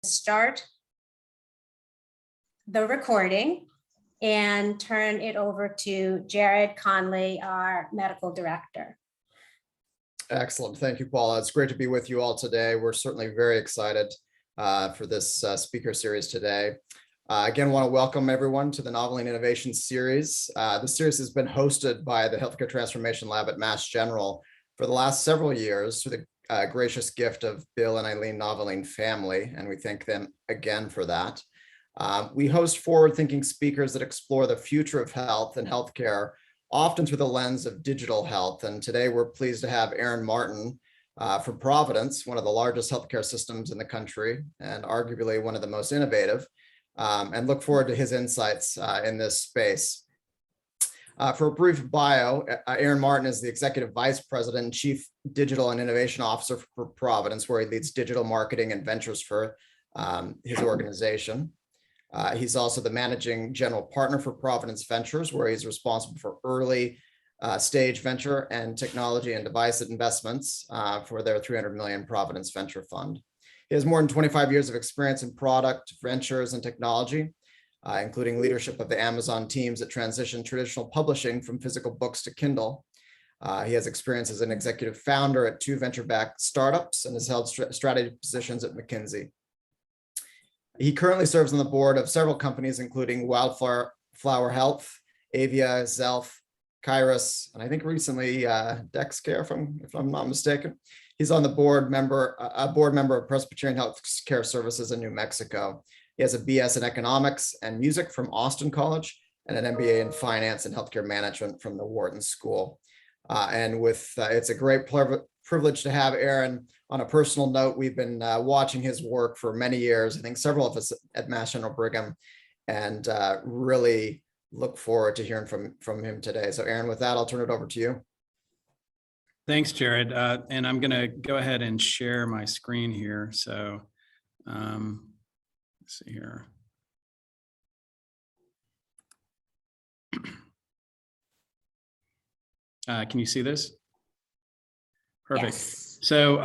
start the recording and turn it over to Jared Conley, our medical director. Excellent. Thank you, Paula. It's great to be with you all today. We're certainly very excited for this speaker series today. Again, want to welcome everyone to the Novelline Innovation Series. The series has been hosted by the Healthcare Transformation Lab at Mass General for the last several years through the gracious gift of Bill and Eileen Novelline family, and we thank them again for that. We host forward-thinking speakers that explore the future of health and healthcare, often through the lens of digital health. And today we're pleased to have Aaron Martin from Providence, one of the largest healthcare systems in the country, and arguably one of the most innovative, and look forward to his insights in this space. For a brief bio, Aaron Martin is the Executive Vice President and Chief Digital and Innovation Officer for Providence, where he leads digital marketing and ventures for his organization. He's also the Managing General Partner for Providence Ventures, where he's responsible for early stage venture and technology and device investments for their $300 million Providence Venture Fund. He has more than 25 years of experience in product, ventures, and technology, including leadership of the Amazon teams that transitioned traditional publishing from physical books to Kindle. He has experience as an executive founder at 2 venture-backed startups and has held strategy positions at McKinsey. He currently serves on the board of several companies, including Wildflower Health, Avia, Zelf, Kairos, and I think recently DexCare, if I'm not mistaken. He's on the board member of Presbyterian Healthcare Services in New Mexico. He has a BS in economics and music from Austin College and an MBA in finance and healthcare management from the Wharton School. It's a great privilege to have Aaron. On a personal note, we've been watching his work for many years. I think several of us at Mass General Brigham, and really look forward to hearing from him today. So Aaron, with that, I'll turn it over to you. Thanks, Jared. And I'm going to go ahead and share my screen here. So let's see here. Can you see this? Perfect. Yes. So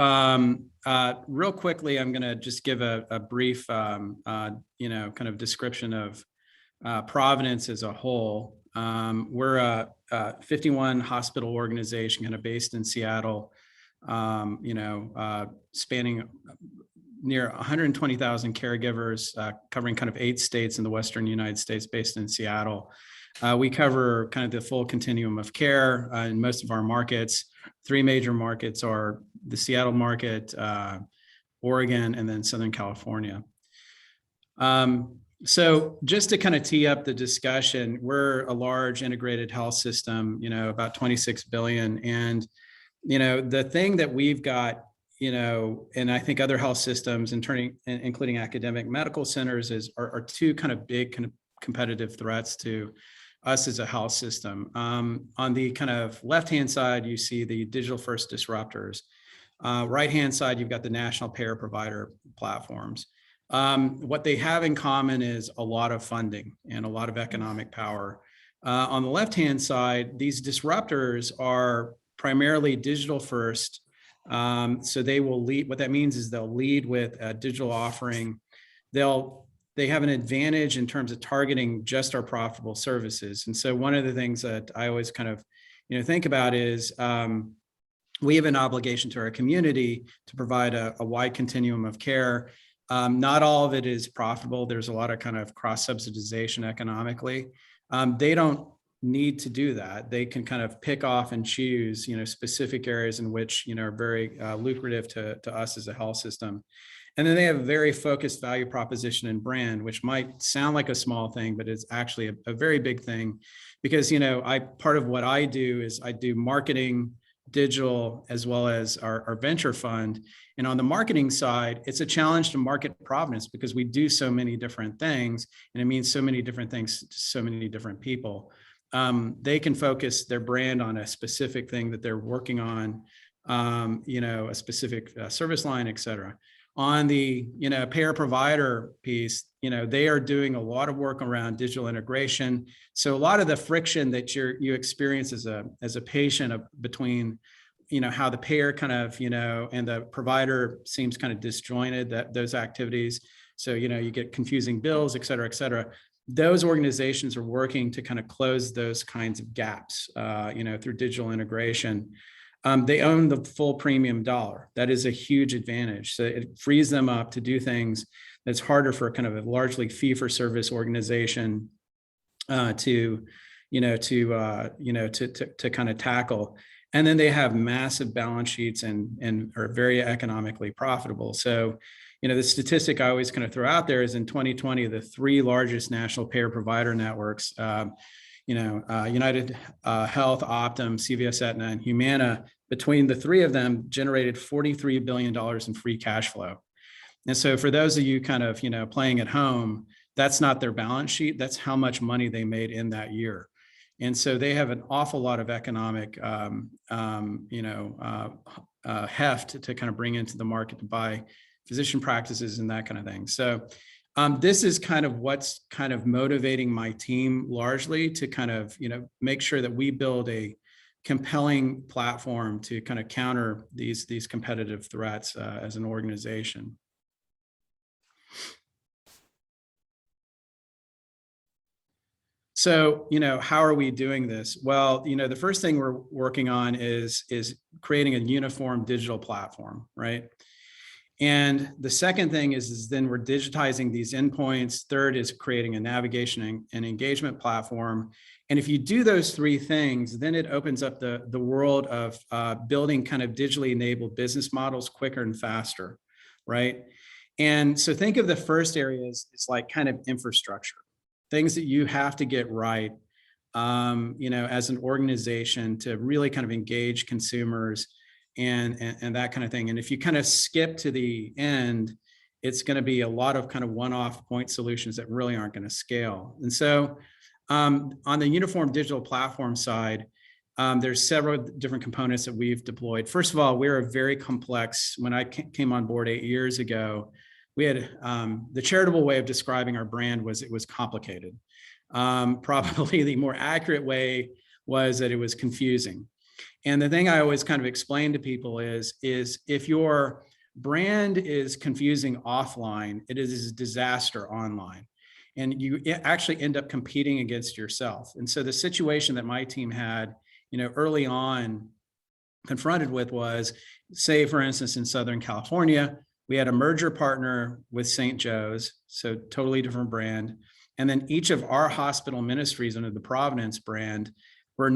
real quickly, I'm going to just give a brief, kind of description of Providence as a whole. We're a 51 hospital organization kind of based in Seattle, spanning near 120,000 caregivers, covering kind of 8 states in the Western United States based in Seattle. We cover kind of the full continuum of care in most of our markets. 3 major markets are the Seattle market, Oregon, and then Southern California. So just to kind of tee up the discussion, we're a large integrated health system, about 26 billion. And, the thing that we've got, and I think other health systems, including academic medical centers, are 2 kind of big competitive threats to us as a health system. On the kind of left-hand side, you see the digital first disruptors. Right-hand side, you've got the national payer provider platforms. What they have in common is a lot of funding and a lot of economic power. On the left-hand side, these disruptors are primarily digital first. So they will lead. What that means is they'll lead with a digital offering. They have an advantage in terms of targeting just our profitable services. And so one of the things that I always kind of, think about is we have an obligation to our community to provide a wide continuum of care. Not all of it is profitable. There's a lot of kind of cross-subsidization economically. They don't need to do that. They can kind of pick off and choose, specific areas in which, are very lucrative to us as a health system. And then they have a very focused value proposition and brand, which might sound like a small thing, but it's actually a very big thing because, part of what I do is I do marketing, digital, as well as our venture fund. And on the marketing side, it's a challenge to market Providence because we do so many different things and it means so many different things to so many different people. They can focus their brand on a specific thing that they're working on, a specific service line, et cetera. On the payer provider piece, they are doing a lot of work around digital integration. So a lot of the friction that you experience as a patient between how the payer kind of and the provider seems kind of disjointed, those activities. So, you get confusing bills, et cetera, et cetera. Those organizations are working to kind of close those kinds of gaps, through digital integration. They own the full premium dollar. That is a huge advantage. So it frees them up to do things that's harder for kind of a largely fee-for-service organization to kind of tackle. And then they have massive balance sheets and are very economically profitable. So, the statistic I always kind of throw out there is in 2020, the three largest national payer provider networks, United Health, Optum, CVS, Aetna, and Humana, between the three of them generated $43 billion in free cash flow. And so for those of you kind of, playing at home, that's not their balance sheet. That's how much money they made in that year. And so they have an awful lot of economic, heft to kind of bring into the market to buy physician practices and that kind of thing. So this is kind of what's kind of motivating my team largely to kind of, make sure that we build a compelling platform to kind of counter these competitive threats as an organization. So, how are we doing this? Well, the first thing we're working on is creating a uniform digital platform, right? And the second thing is then we're digitizing these endpoints. Third is creating a navigation and engagement platform. And if you do those three things, then it opens up the world of building kind of digitally enabled business models quicker and faster, right? And so think of the first areas as like kind of infrastructure, things that you have to get right, as an organization to really kind of engage consumers and that kind of thing. And if you kind of skip to the end, it's going to be a lot of kind of one-off point solutions that really aren't going to scale. And so on the uniform digital platform side, there's several different components that we've deployed. First of all, we're a very complex, when I came on board 8 years ago, we had the charitable way of describing our brand was it was complicated. Probably the more accurate way was that it was confusing. And the thing I always kind of explain to people is if your brand is confusing offline, it is a disaster online. And you actually end up competing against yourself. And so the situation that my team had, early on confronted with was, say, for instance, in Southern California, we had a merger partner with St. Joe's, so totally different brand. And then each of our hospital ministries under the Providence brand were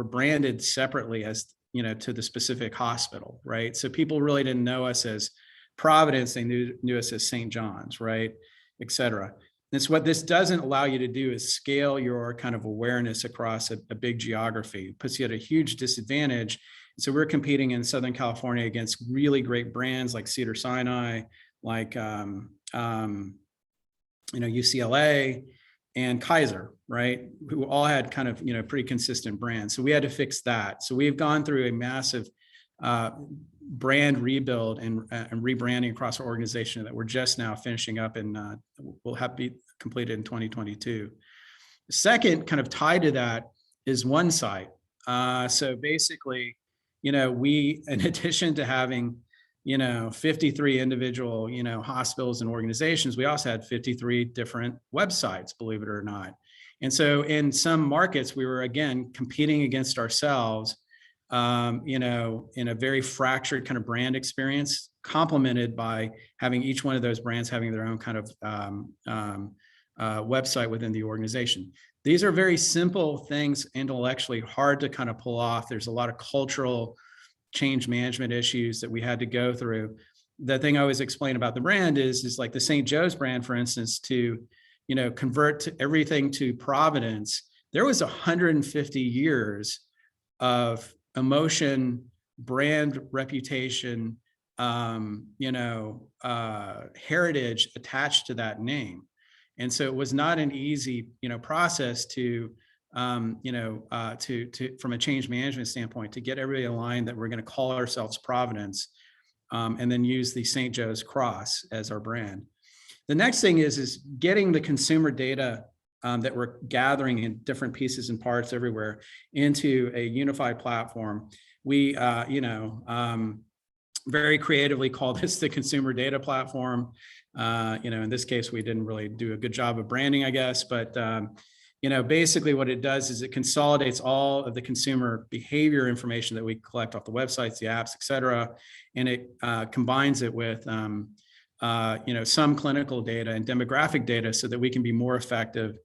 branded separately as, to the specific hospital, right? So people really didn't know us as Providence, they knew us as St. John's, right? Et cetera. And so what this doesn't allow you to do is scale your kind of awareness across a big geography. It puts you at a huge disadvantage. So we're competing in Southern California against really great brands like Cedars-Sinai, like UCLA and Kaiser, right? Who all had kind of pretty consistent brands. So we had to fix that. So we've gone through a massive brand rebuild and rebranding across our organization that we're just now finishing up and will have to be completed in 2022. The second kind of tied to that is one site. So basically, we, in addition to having, 53 individual, hospitals and organizations, we also had 53 different websites, believe it or not. And so in some markets, we were, again, competing against ourselves, in a very fractured kind of brand experience, complemented by having each one of those brands having their own kind of website within the organization. These are very simple things, intellectually hard to kind of pull off. There's a lot of cultural change management issues that we had to go through. The thing I always explain about the brand is like the St. Joe's brand, for instance, to, convert to everything to Providence. There was 150 years of emotion, brand reputation, heritage attached to that name. And so it was not an easy, process to, from a change management standpoint, to get everybody aligned that we're going to call ourselves Providence, and then use the St. Joe's cross as our brand. The next thing is getting the consumer data that we're gathering in different pieces and parts everywhere into a unified platform. We, very creatively call this the consumer data platform. In this case, we didn't really do a good job of branding, I guess, but basically what it does is it consolidates all of the consumer behavior information that we collect off the websites, the apps, et cetera, and it combines it with some clinical data and demographic data so that we can be more effective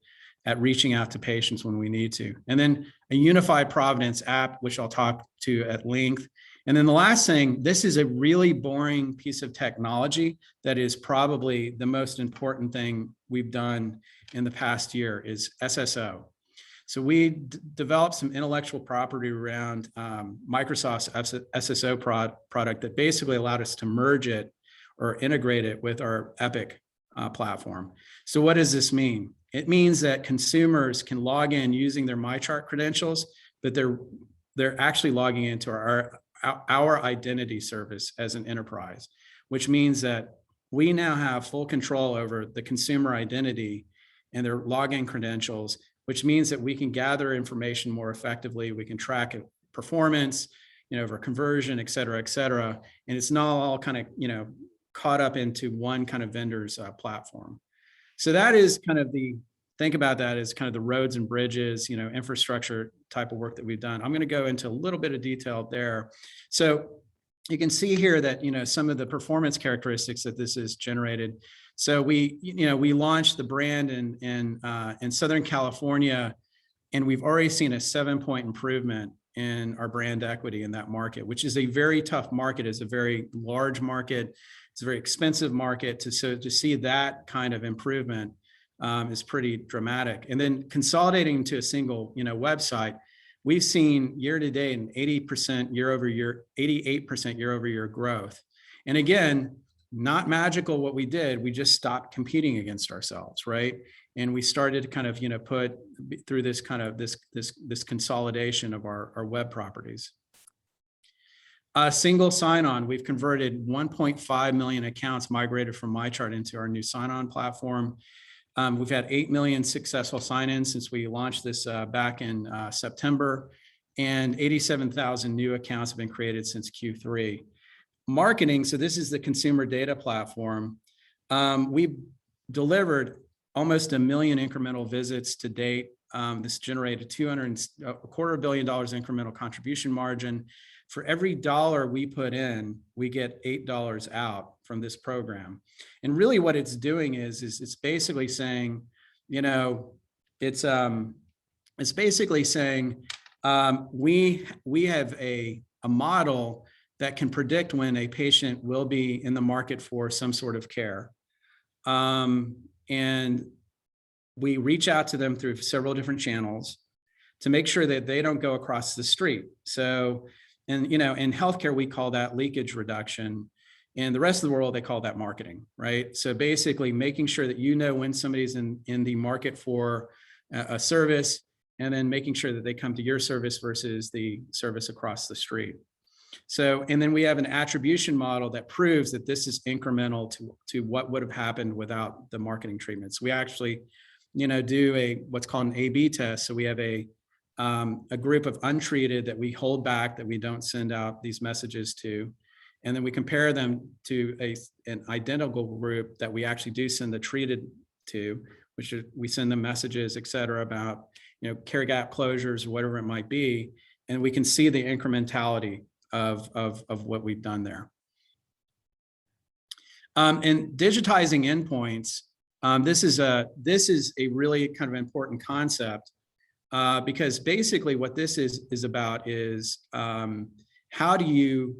at reaching out to patients when we need to. And then a unified Providence app, which I'll talk to at length. And then the last thing, this is a really boring piece of technology that is probably the most important thing we've done in the past year is SSO. So we developed some intellectual property around Microsoft's SSO product that basically allowed us to merge it or integrate it with our Epic platform. So what does this mean? It means that consumers can log in using their MyChart credentials, but they're actually logging into our identity service as an enterprise, which means that we now have full control over the consumer identity and their login credentials, which means that we can gather information more effectively. We can track performance, over conversion, et cetera, and it's not all kind of, caught up into one kind of vendor's platform. So that is kind of think about that as kind of the roads and bridges, infrastructure type of work that we've done. I'm going to go into a little bit of detail there. So you can see here that, some of the performance characteristics that this has generated. So we launched the brand in Southern California, and we've already seen a 7-point improvement in our brand equity in that market, which is a very tough market. It's a very large market. It's a very expensive market. So to see that kind of improvement is pretty dramatic. And then consolidating to a single, website, we've seen year to date an 88% year over year growth. And again, not magical what we did. We just stopped competing against ourselves, right? And we started to kind of, put through this kind of this consolidation of our web properties. Single sign-on, we've converted 1.5 million accounts migrated from MyChart into our new sign-on platform. We've had 8 million successful sign-ins since we launched this back in September, and 87,000 new accounts have been created since Q3. Marketing, so this is the consumer data platform. We've delivered almost 1 million incremental visits to date. This generated $250 million incremental contribution margin. For every dollar we put in, we get $8 out from this program. And really what it's doing is it's basically saying, it's basically saying we have a model that can predict when a patient will be in the market for some sort of care. And we reach out to them through several different channels to make sure that they don't go across the street. So, and in healthcare, we call that leakage reduction. In the rest of the world, they call that marketing, right? So basically making sure that when somebody's in the market for a service, and then making sure that they come to your service versus the service across the street. So, and then we have an attribution model that proves that this is incremental to what would have happened without the marketing treatments. We actually, do what's called an A/B test. So we have a group of untreated that we hold back, that we don't send out these messages to. And then we compare them to an identical group that we actually do send the treated to, which we send them messages, et cetera, about, care gap closures or whatever it might be. And we can see the incrementality of what we've done there. And digitizing endpoints, this is a really kind of important concept because basically what this is about is how do you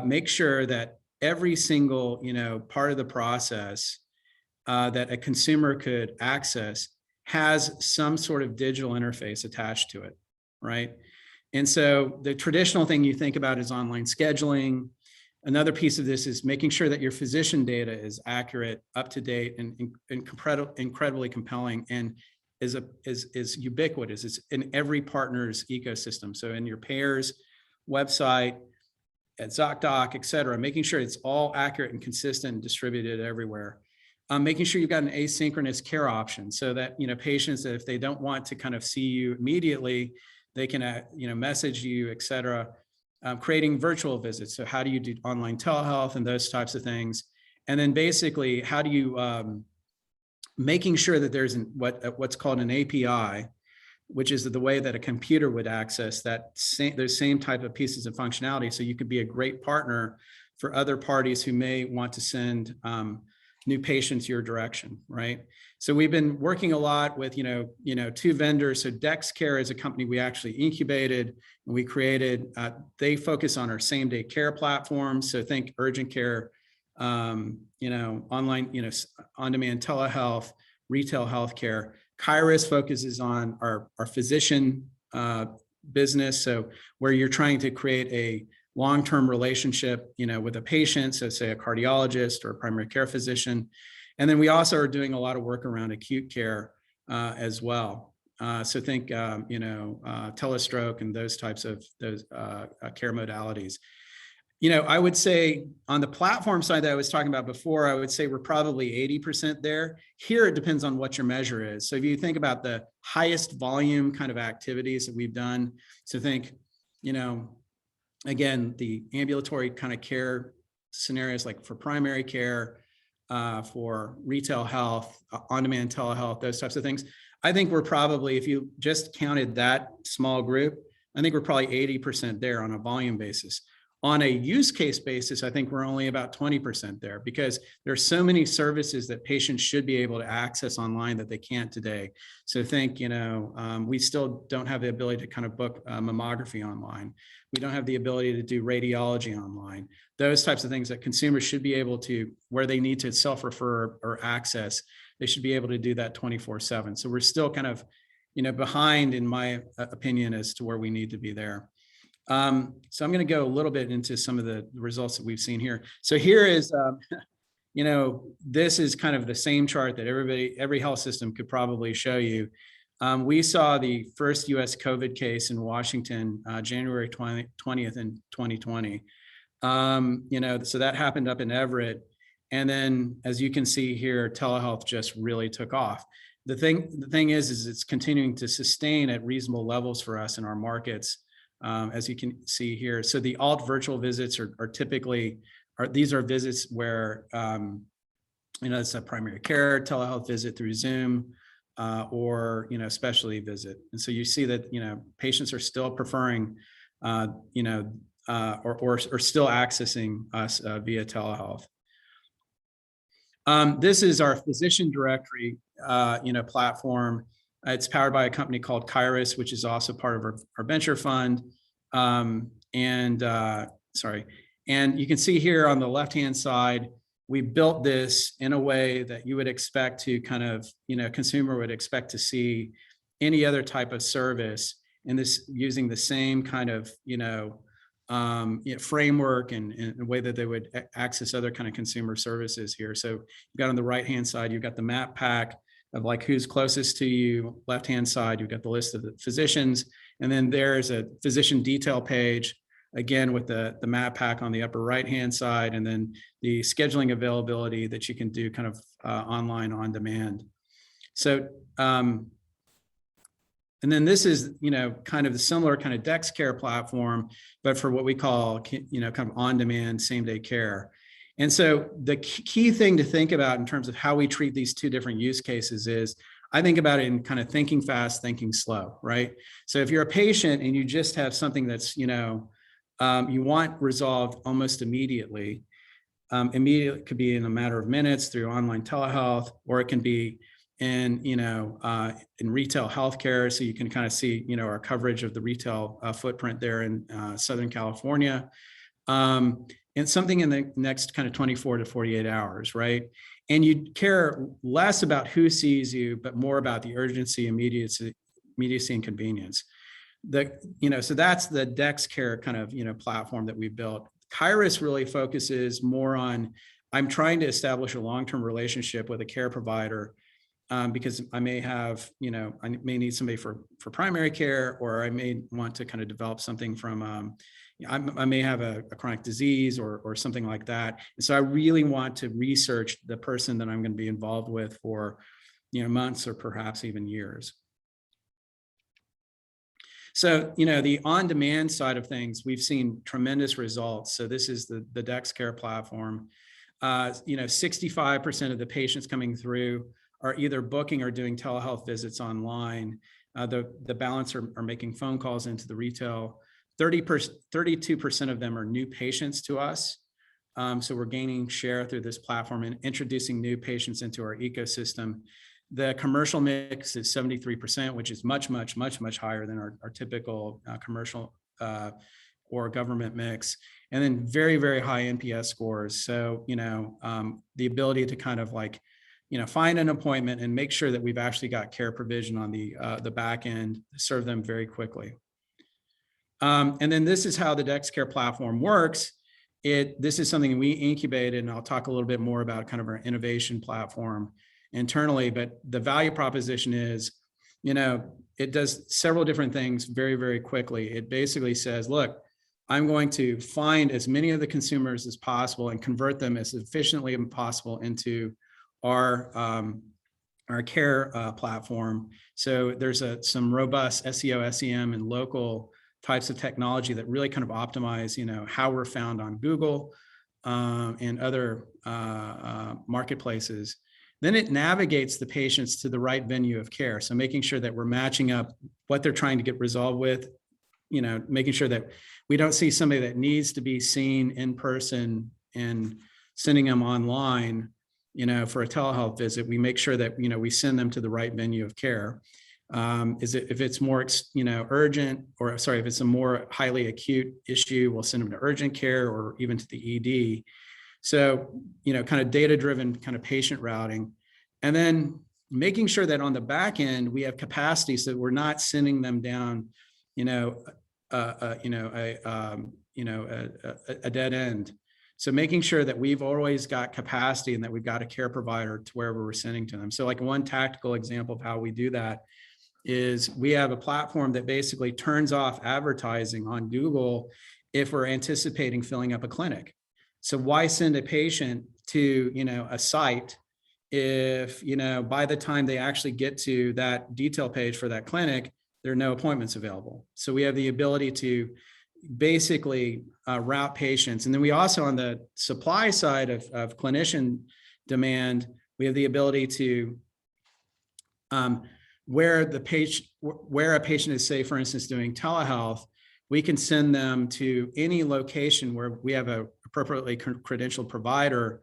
make sure that every single part of the process that a consumer could access has some sort of digital interface attached to it, right? And so the traditional thing you think about is online scheduling. Another piece of this is making sure that your physician data is accurate, up to date, and incredibly compelling, and is ubiquitous. It's in every partner's ecosystem. So in your payer's website, at ZocDoc, et cetera, making sure it's all accurate and consistent and distributed everywhere. Making sure you've got an asynchronous care option so that, patients, that if they don't want to kind of see you immediately, they can, message you, et cetera. creating virtual visits. So how do you do online telehealth and those types of things? And then basically, how do you making sure that there's what's called an API, which is the way that a computer would access those same type of pieces of functionality. So you could be a great partner for other parties who may want to send new patients your direction, right? So we've been working a lot with, two vendors. So DexCare is a company we actually incubated and we created. They focus on our same-day care platform. So think urgent care, online, on-demand telehealth, retail healthcare. Kairos focuses on our physician business. So where you're trying to create a long-term relationship, with a patient, so say a cardiologist or a primary care physician. And then we also are doing a lot of work around acute care as well. So think, telestroke and those types of care modalities. I would say on the platform side that I was talking about before, I would say we're probably 80% there. Here, it depends on what your measure is. So if you think about the highest volume kind of activities that we've done, so think, again, the ambulatory kind of care scenarios, like for primary care, for retail health, on-demand telehealth, those types of things. I think we're probably, if you just counted that small group, I think we're probably 80% there on a volume basis. On a use case basis, I think we're only about 20% there because there's so many services that patients should be able to access online that they can't today. So think, we still don't have the ability to kind of book mammography online. We don't have the ability to do radiology online. Those types of things that consumers should be able to, where they need to self-refer or access, they should be able to do that 24/7. So we're still kind of, behind, in my opinion, as to where we need to be there. So I'm going to go a little bit into some of the results that we've seen here. So here is, this is kind of the same chart that every health system could probably show you. We saw the first US COVID case in Washington, January 20th in 2020. So that happened up in Everett. And then, as you can see here, telehealth just really took off. The thing is it's continuing to sustain at reasonable levels for us in our markets. As you can see here. So the alt virtual visits are typically, these are visits where, it's a primary care telehealth visit through Zoom or, specialty visit. And so you see that, patients are still preferring, or still accessing us via telehealth. This is our physician directory, platform. It's powered by a company called Kairos, which is also part of our venture fund. And you can see here on the left-hand side, we built this in a way that you would expect to kind of, consumer would expect to see any other type of service in this, using the same kind of, framework and way that they would access other kind of consumer services here. So you've got on the right-hand side, you've got the map pack of like who's closest to you. Left-hand side, you've got the list of the physicians. And then there's a physician detail page, again, with the map pack on the upper right-hand side, and then the scheduling availability that you can do kind of online on demand. So, and then this is, kind of the similar kind of DexCare platform, but for what we call, kind of on-demand same-day care. And so the key thing to think about in terms of how we treat these two different use cases is, I think about it in kind of thinking fast, thinking slow, right? So if you're a patient and you just have something that's, you want resolved almost immediately, immediately could be in a matter of minutes through online telehealth, or it can be in, in retail healthcare. So you can kind of see, our coverage of the retail footprint there in Southern California. And something in the next kind of 24 to 48 hours, right? And you care less about who sees you, but more about the urgency, immediacy, and convenience. So that's the DexCare kind of, platform that we built. Kairos really focuses more on, I'm trying to establish a long-term relationship with a care provider because I may have, I may need somebody for primary care, or I may want to kind of develop something from, I may have a chronic disease or something like that. And so I really want to research the person that I'm going to be involved with for, months or perhaps even years. So, the on-demand side of things, we've seen tremendous results. So this is the DexCare platform. 65% of the patients coming through are either booking or doing telehealth visits online. The balance are making phone calls into the retail. 32% of them are new patients to us. So we're gaining share through this platform and introducing new patients into our ecosystem. The commercial mix is 73%, which is much higher than our typical commercial or government mix. And then very high NPS scores. So, the ability to kind of find an appointment and make sure that we've actually got care provision on the back end to serve them very quickly. And then this is how the DexCare platform works. This is something we incubated, and I'll talk a little bit more about kind of our innovation platform internally, but the value proposition is, it does several different things very quickly. It basically says, look, I'm going to find as many of the consumers as possible and convert them as efficiently as possible into our care platform. So there's some robust SEO, SEM, and local types of technology that really kind of optimize, how we're found on Google and other marketplaces. Then it navigates the patients to the right venue of care. So making sure that we're matching up what they're trying to get resolved with, making sure that we don't see somebody that needs to be seen in person and sending them online, for a telehealth visit. We make sure that, we send them to the right venue of care. If it's more, urgent, or sorry, if it's a more highly acute issue, we'll send them to urgent care or even to the ED. So, kind of data-driven kind of patient routing, and then making sure that on the back end, we have capacity so that we're not sending them down, a dead end. So making sure that we've always got capacity and that we've got a care provider to wherever we're sending to them. So like one tactical example of how we do that is we have a platform that basically turns off advertising on Google if we're anticipating filling up a clinic. So why send a patient to, a site if, by the time they actually get to that detail page for that clinic, there are no appointments available. So we have the ability to basically route patients. And then we also, on the supply side of clinician demand, we have the ability to, where a patient is, say, for instance, doing telehealth, we can send them to any location where we have a appropriately credentialed provider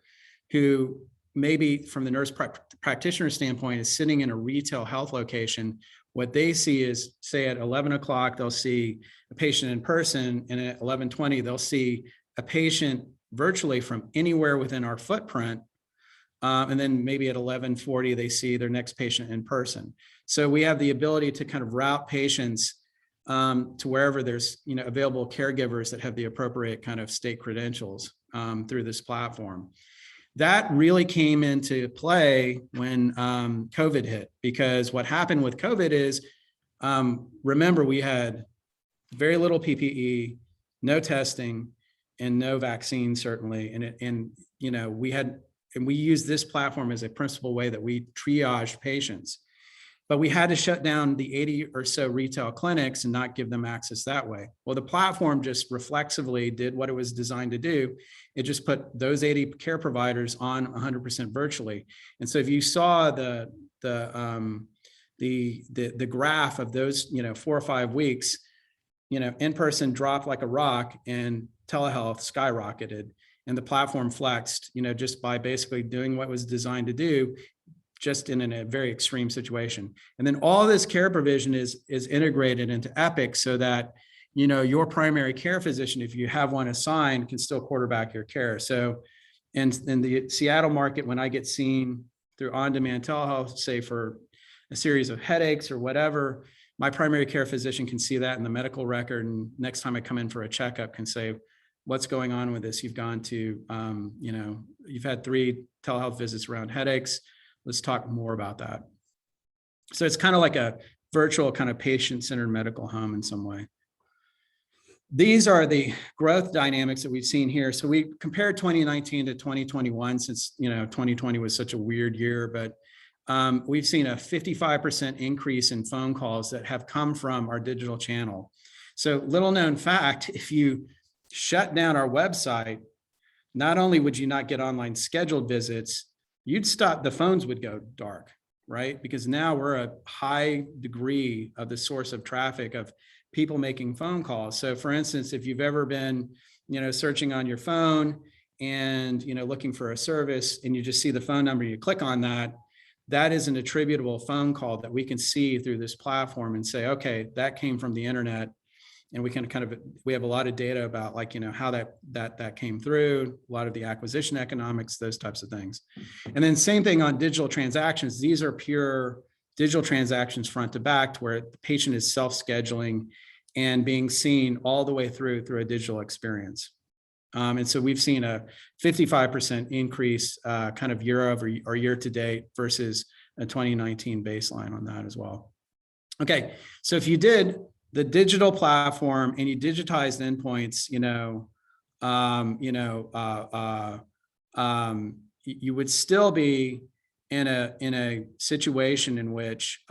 who maybe from the nurse practitioner standpoint is sitting in a retail health location. What they see is, say at 11 o'clock, they'll see a patient in person, and at 11:20, they'll see a patient virtually from anywhere within our footprint. And then maybe at 11:40, they see their next patient in person. So we have the ability to kind of route patients to wherever there's available caregivers that have the appropriate kind of state credentials through this platform. That really came into play when COVID hit, because what happened with COVID is, remember, we had very little PPE, no testing, and no vaccine, certainly. And we used this platform as a principal way that we triage patients. But we had to shut down the 80 or so retail clinics and not give them access that way. Well, the platform just reflexively did what it was designed to do. It just put those 80 care providers on 100% virtually. And so if you saw the graph of those 4 or 5 weeks, in-person dropped like a rock and telehealth skyrocketed, and the platform flexed, just by basically doing what it was designed to do, just in a very extreme situation. And then all this care provision is integrated into Epic so that, your primary care physician, if you have one assigned, can still quarterback your care. So in the Seattle market, when I get seen through on-demand telehealth, say for a series of headaches or whatever, my primary care physician can see that in the medical record. And next time I come in for a checkup, can say, what's going on with this? You've gone to, you've had 3 telehealth visits around headaches. Let's talk more about that. So it's kind of like a virtual kind of patient-centered medical home in some way. These are the growth dynamics that we've seen here. So we compared 2019 to 2021, since 2020 was such a weird year, but we've seen a 55% increase in phone calls that have come from our digital channel. So little known fact, if you shut down our website, not only would you not get online scheduled visits, you'd stop, the phones would go dark, right? Because now we're a high degree of the source of traffic of people making phone calls. So for instance, if you've ever been, searching on your phone and, looking for a service and you just see the phone number, you click on that, that is an attributable phone call that we can see through this platform and say, okay, that came from the internet. And we can we have a lot of data about how that came through, a lot of the acquisition economics, those types of things. And then same thing on digital transactions. These are pure digital transactions front to back, where the patient is self-scheduling and being seen all the way through a digital experience. And so we've seen a 55% increase kind of year over or year to date versus a 2019 baseline on that as well. Okay, so if you did the digital platform and you digitized endpoints, you would still be in a situation in which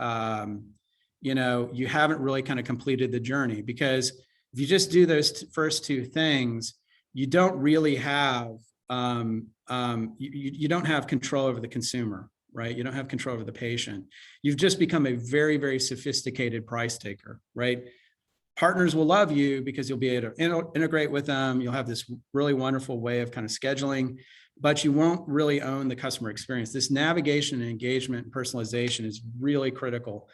you haven't really kind of completed the journey, because if you just do those first two things, you don't really have you don't have control over the consumer, right? You don't have control over the patient. You've just become a very, very sophisticated price taker, right? Partners will love you because you'll be able to integrate with them. You'll have this really wonderful way of kind of scheduling, but you won't really own the customer experience. This navigation and engagement and personalization is really critical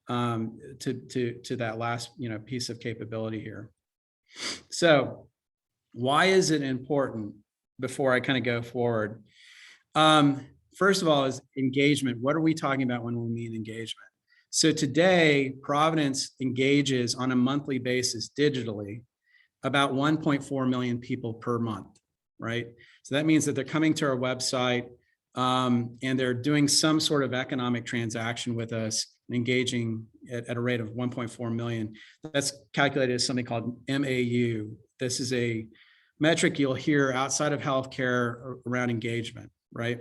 to that last piece of capability here. So why is it important, before I kind of go forward? First of all, is engagement. What are we talking about when we mean engagement? So today, Providence engages on a monthly basis digitally about 1.4 million people per month, right? So that means that they're coming to our website and they're doing some sort of economic transaction with us, engaging at a rate of 1.4 million. That's calculated as something called MAU. This is a metric you'll hear outside of healthcare around engagement, right?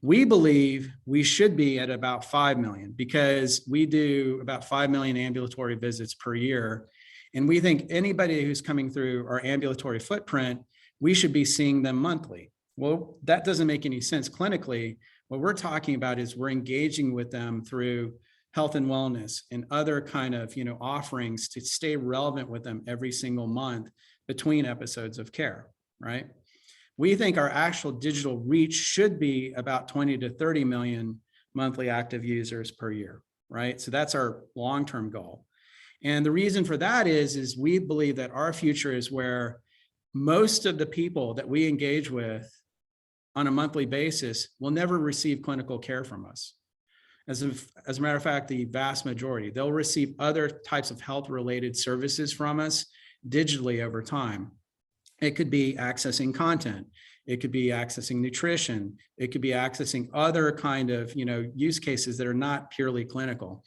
We believe we should be at about 5 million, because we do about 5 million ambulatory visits per year. And we think anybody who's coming through our ambulatory footprint, we should be seeing them monthly. Well, that doesn't make any sense clinically. What we're talking about is we're engaging with them through health and wellness and other kind of offerings to stay relevant with them every single month between episodes of care, right? We think our actual digital reach should be about 20 to 30 million monthly active users per year, right? So that's our long-term goal. And the reason for that is we believe that our future is where most of the people that we engage with on a monthly basis will never receive clinical care from us. As a matter of fact, the vast majority, they'll receive other types of health-related services from us digitally over time. It could be accessing content. It could be accessing nutrition. It could be accessing other kind of, use cases that are not purely clinical.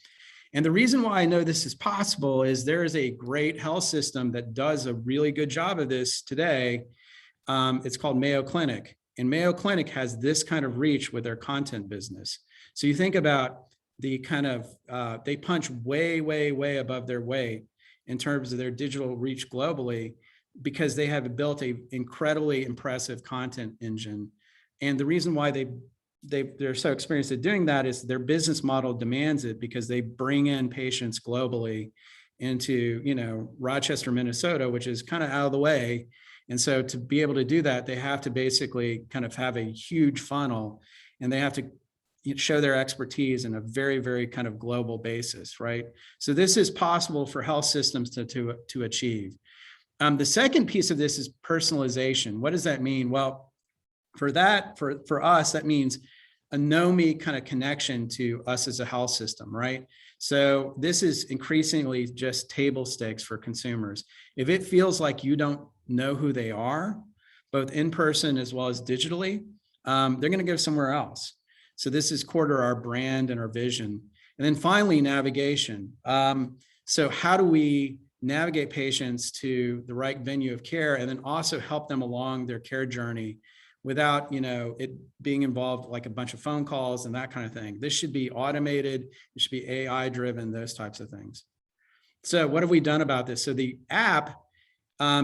And the reason why I know this is possible is there is a great health system that does a really good job of this today. It's called Mayo Clinic. And Mayo Clinic has this kind of reach with their content business. So you think about the kind of, they punch way, way, way above their weight in terms of their digital reach globally, because they have built an incredibly impressive content engine. And the reason why they're so experienced at doing that is their business model demands it, because they bring in patients globally into, Rochester, Minnesota, which is kind of out of the way. And so to be able to do that, they have to basically kind of have a huge funnel, and they have to show their expertise in a very, very kind of global basis, right? So this is possible for health systems to achieve. The second piece of this is personalization. What does that mean? Well, for us, that means a know-me kind of connection to us as a health system, right? So this is increasingly just table stakes for consumers. If it feels like you don't know who they are, both in person as well as digitally, they're going to go somewhere else. So this is core to our brand and our vision. And then finally, navigation. So how do we navigate patients to the right venue of care, and then also help them along their care journey without, it being involved like a bunch of phone calls and that kind of thing. This should be automated. It should be AI driven, those types of things. So what have we done about this? So the app,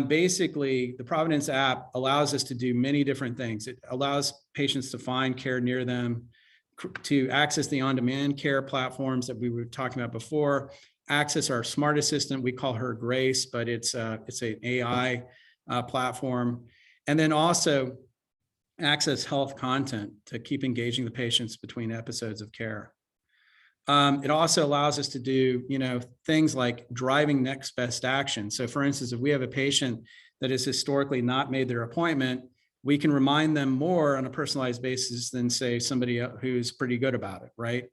basically the Providence app allows us to do many different things. It allows patients to find care near them, to access the on-demand care platforms that we were talking about before, access our smart assistant. We call her Grace, but it's an AI platform. And then also access health content to keep engaging the patients between episodes of care. It also allows us to do, things like driving next best action. So for instance, if we have a patient that has historically not made their appointment, we can remind them more on a personalized basis than say somebody who's pretty good about it, right?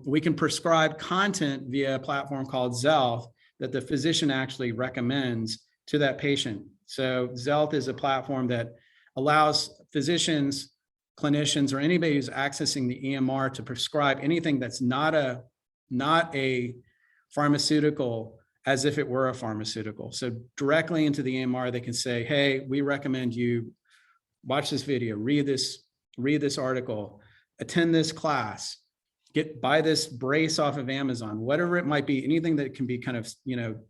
We can prescribe content via a platform called Xealth that the physician actually recommends to that patient. So Xealth is a platform that allows physicians, clinicians, or anybody who's accessing the EMR to prescribe anything that's not a pharmaceutical as if it were a pharmaceutical. So directly into the EMR, they can say, hey, we recommend you watch this video, read this article, attend this class, buy this brace off of Amazon, whatever it might be, anything that can be kind of,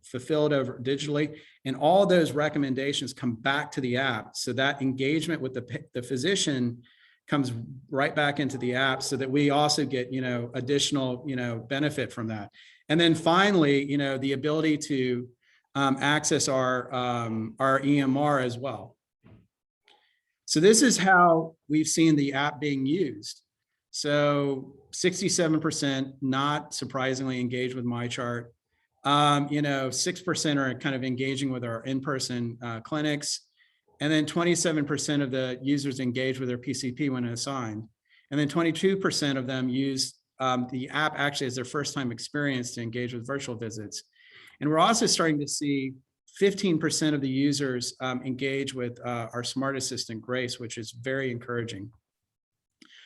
fulfilled over digitally. And all those recommendations come back to the app. So that engagement with the physician comes right back into the app so that we also get, additional, benefit from that. And then finally, the ability to access our EMR as well. So this is how we've seen the app being used. So 67%, not surprisingly, engaged with MyChart. 6% are kind of engaging with our in-person clinics. And then 27% of the users engage with their PCP when assigned. And then 22% of them use the app actually as their first time experience to engage with virtual visits. And we're also starting to see 15% of the users engage with our smart assistant, Grace, which is very encouraging.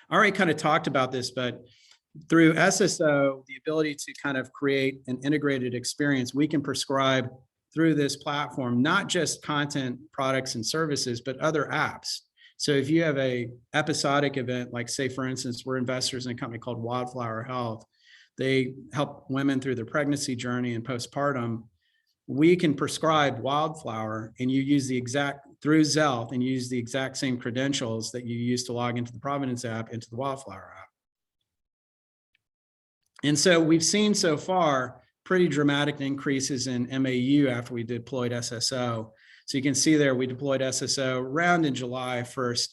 I already kind of talked about this, but through SSO, the ability to kind of create an integrated experience, we can prescribe through this platform, not just content, products, and services, but other apps. So if you have a episodic event, like say, for instance, we're investors in a company called Wildflower Health. They help women through their pregnancy journey and postpartum. We can prescribe Wildflower and you use through Xealth and use the exact same credentials that you use to log into the Providence app into the Wildflower app. And so we've seen so far pretty dramatic increases in MAU after we deployed SSO. So you can see there, we deployed SSO around in July 1st.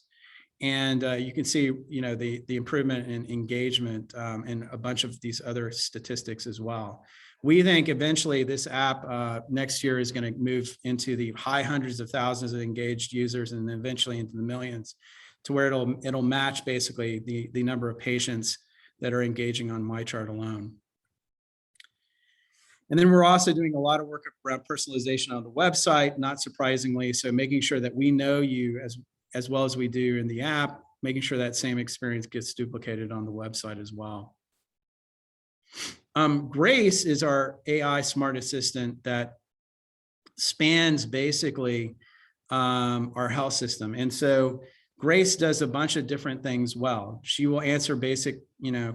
And you can see, the improvement in engagement and a bunch of these other statistics as well. We think eventually this app next year is going to move into the high hundreds of thousands of engaged users and then eventually into the millions, to where it'll match basically the number of patients that are engaging on MyChart alone. And then we're also doing a lot of work around personalization on the website, not surprisingly. So making sure that we know you as well as we do in the app, making sure that same experience gets duplicated on the website as well. Grace is our AI smart assistant that spans basically our health system. And so Grace does a bunch of different things well. She will answer basic,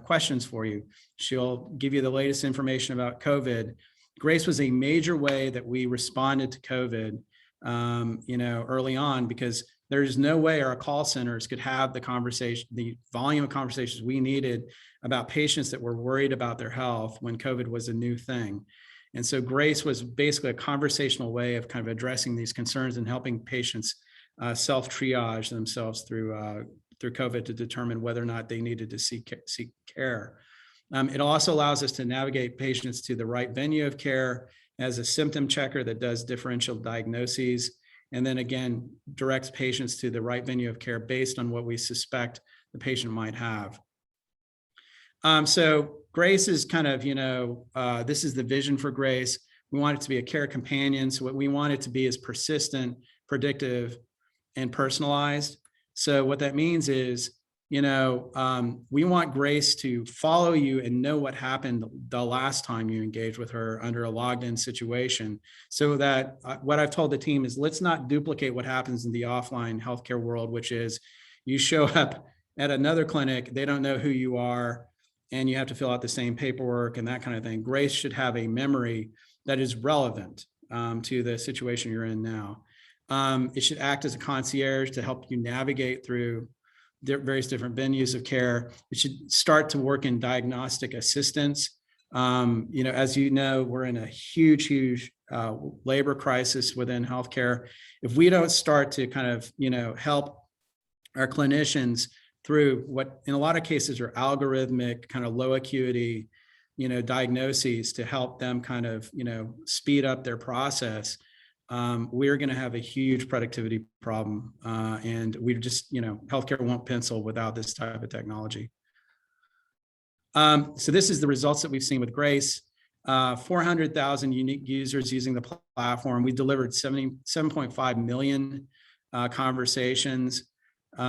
questions for you. She'll give you the latest information about COVID. Grace was a major way that we responded to COVID, early on, because there's no way our call centers could have the volume of conversations we needed about patients that were worried about their health when COVID was a new thing. And so Grace was basically a conversational way of kind of addressing these concerns and helping patients self-triage themselves through COVID to determine whether or not they needed to seek care. It also allows us to navigate patients to the right venue of care as a symptom checker that does differential diagnoses, and then again, directs patients to the right venue of care based on what we suspect the patient might have. So Grace is kind of, this is the vision for Grace. We want it to be a care companion. So what we want it to be is persistent, predictive, and personalized. So what that means is, we want Grace to follow you and know what happened the last time you engaged with her under a logged in situation, so that what I've told the team is, let's not duplicate what happens in the offline healthcare world, which is you show up at another clinic, they don't know who you are, and you have to fill out the same paperwork and that kind of thing. Grace should have a memory that is relevant to the situation you're in now. It should act as a concierge to help you navigate through various different venues of care. It should start to work in diagnostic assistance. As you know, we're in a huge labor crisis within healthcare. If we don't start to kind of, help our clinicians through what in a lot of cases are algorithmic kind of low acuity, diagnoses to help them kind of, speed up their process, we're going to have a huge productivity problem. And we just, healthcare won't pencil without this type of technology. So this is the results that we've seen with Grace. 400,000 unique users using the platform. We delivered 7.5 million conversations. We've had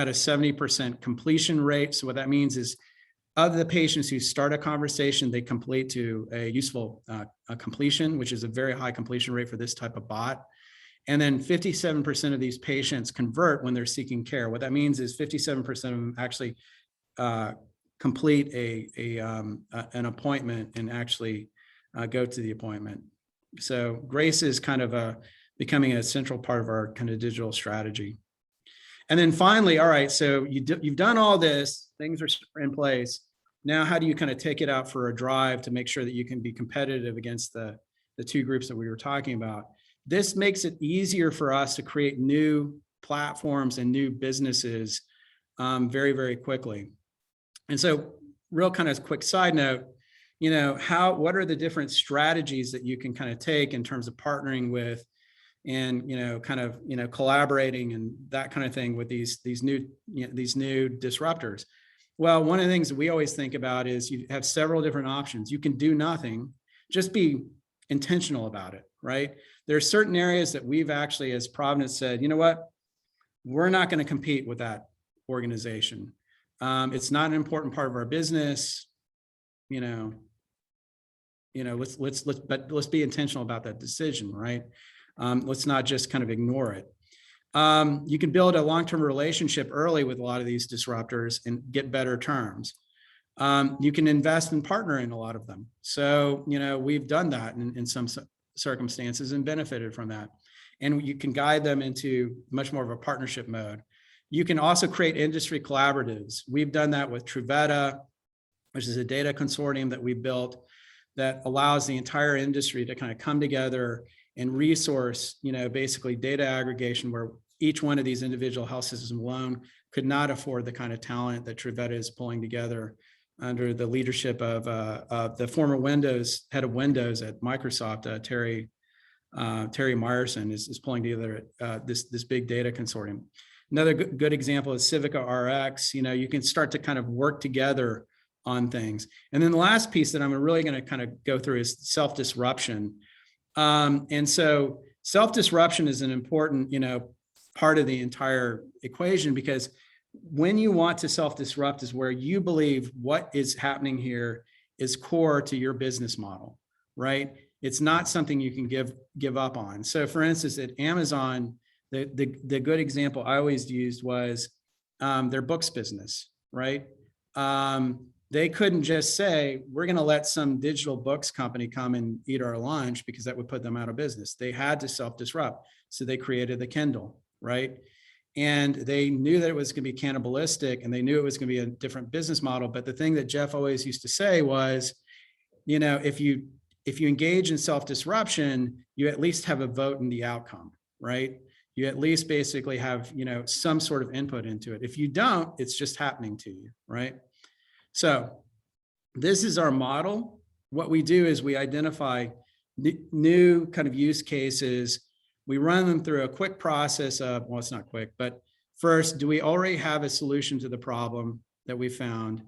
a 70% completion rate. So what that means is, of the patients who start a conversation, they complete to a useful completion, which is a very high completion rate for this type of bot. And then 57% of these patients convert when they're seeking care. What that means is 57% of them actually complete an appointment and actually go to the appointment. So Grace is kind of becoming a central part of our kind of digital strategy. And then finally, all right, so you've done all this, things are in place. Now, how do you kind of take it out for a drive to make sure that you can be competitive against the two groups that we were talking about? This makes it easier for us to create new platforms and new businesses very, very quickly. And so real kind of quick side note, what are the different strategies that you can kind of take in terms of partnering with and collaborating and that kind of thing with these new disruptors? Well, one of the things that we always think about is you have several different options. You can do nothing, just be intentional about it, right? There are certain areas that we've actually, as Providence, said, you know what, we're not going to compete with that organization. It's not an important part of our business. Let's be intentional about that decision, right? Let's not just kind of ignore it. You can build a long-term relationship early with a lot of these disruptors and get better terms. You can invest and partner in a lot of them. So, we've done that in some circumstances and benefited from that. And you can guide them into much more of a partnership mode. You can also create industry collaboratives. We've done that with Truveta, which is a data consortium that we built that allows the entire industry to kind of come together and resource, basically data aggregation, where each one of these individual health systems alone could not afford the kind of talent that Truveta is pulling together under the leadership of the former head of Windows at Microsoft, Terry Myerson is pulling together this big data consortium. Another good example is Civica RX. You can start to kind of work together on things. And then the last piece that I'm really going to kind of go through is self-disruption. And so self-disruption is an important, part of the entire equation, because when you want to self-disrupt is where you believe what is happening here is core to your business model, right? It's not something you can give up on. So for instance, at Amazon, the good example I always used was their books business, right? They couldn't just say, we're going to let some digital books company come and eat our lunch, because that would put them out of business. They had to self-disrupt. So they created the Kindle, right? And they knew that it was going to be cannibalistic, and they knew it was going to be a different business model. But the thing that Jeff always used to say was, if you engage in self-disruption, you at least have a vote in the outcome, right? You at least basically have, some sort of input into it. If you don't, it's just happening to you, right? So this is our model. What we do is we identify new kind of use cases. We run them through a quick process of, well, it's not quick, but first, do we already have a solution to the problem that we found?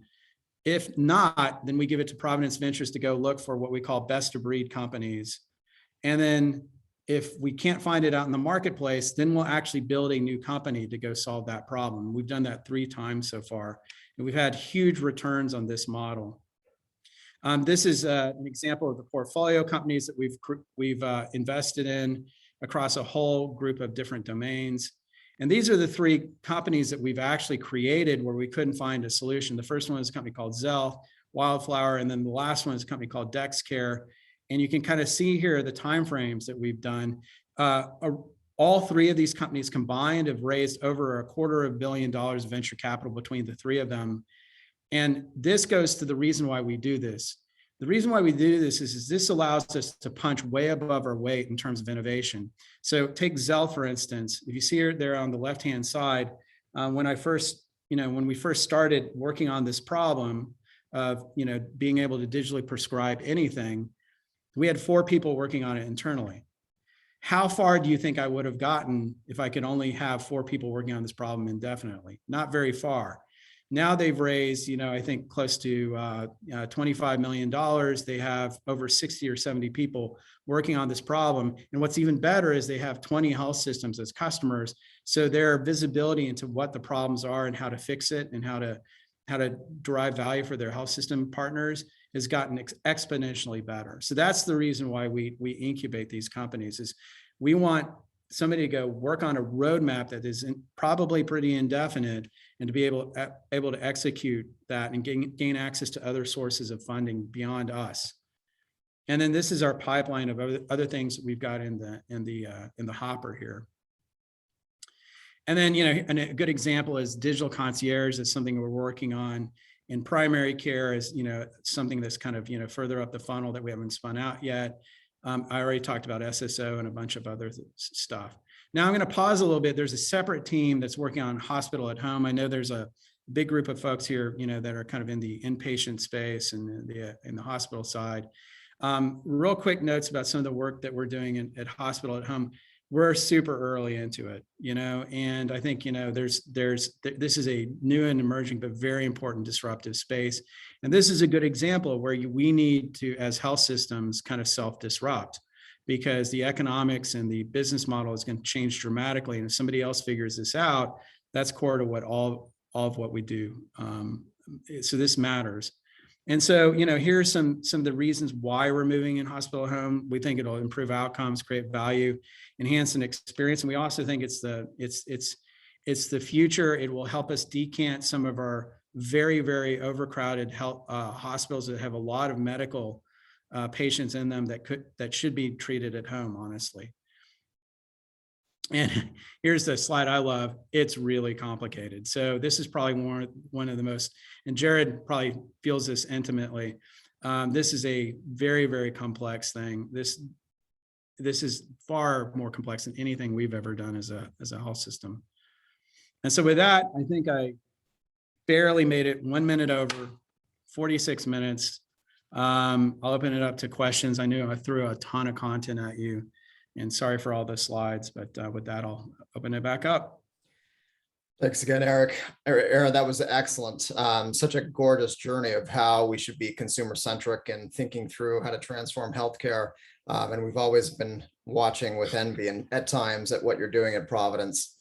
If not, then we give it to Providence Ventures to go look for what we call best of breed companies. And then if we can't find it out in the marketplace, then we'll actually build a new company to go solve that problem. We've done that 3 times so far, and we've had huge returns on this model. This is an example of the portfolio companies that we've invested in across a whole group of different domains. And these are the 3 companies that we've actually created where we couldn't find a solution. The first one is a company called Zell, Wildflower, and then the last one is a company called DexCare. And you can kind of see here the timeframes that we've done. All 3 of these companies combined have raised over $250 million of venture capital between the 3 of them. And this goes to the reason why we do this. The reason why we do this is this allows us to punch way above our weight in terms of innovation. So take Zell, for instance. If you see it there on the left-hand side, when we first started working on this problem of, being able to digitally prescribe anything, we had 4 people working on it internally. How far do you think I would have gotten if I could only have 4 people working on this problem indefinitely? Not very far. Now they've raised, I think close to $25 million. They have over 60 or 70 people working on this problem. And what's even better is they have 20 health systems as customers. So their visibility into what the problems are and how to fix it and how to derive value for their health system partners has gotten exponentially better. So that's the reason why we incubate these companies, is we want somebody to go work on a roadmap that is probably pretty indefinite, and to be able to execute that and gain access to other sources of funding beyond us. And then this is our pipeline of other things that we've got in the hopper here. And then, and a good example is digital concierge. That's something we're working on. In primary care is, something that's kind of, further up the funnel that we haven't spun out yet. I already talked about SSO and a bunch of other stuff. Now I'm going to pause a little bit. There's a separate team that's working on hospital at home. I know there's a big group of folks here, that are kind of in the inpatient space and in the hospital side. Real quick notes about some of the work that we're doing at hospital at home. We're super early into it, and I think, this is a new and emerging, but very important disruptive space. And this is a good example where we need to, as health systems, kind of self-disrupt, because the economics and the business model is going to change dramatically. And if somebody else figures this out, that's core to what all of what we do. So this matters. And so, here's some of the reasons why we're moving in hospital home. We think it'll improve outcomes, create value, enhance an experience. And we also think it's the future. It will help us decant some of our very, very overcrowded health hospitals that have a lot of medical patients in them that should be treated at home, honestly. And here's the slide I love. It's really complicated. So this is probably one of the most, and Jared probably feels this intimately. This is a very, very complex thing. This is far more complex than anything we've ever done as a health system. And so with that, I think I barely made it 1 minute over, 46 minutes. I'll open it up to questions. I knew I threw a ton of content at you. And sorry for all the slides, but with that, I'll open it back up. Thanks again, Eric. Aaron, that was excellent. Such a gorgeous journey of how we should be consumer-centric and thinking through how to transform healthcare. And we've always been watching with envy and at times at what you're doing at Providence.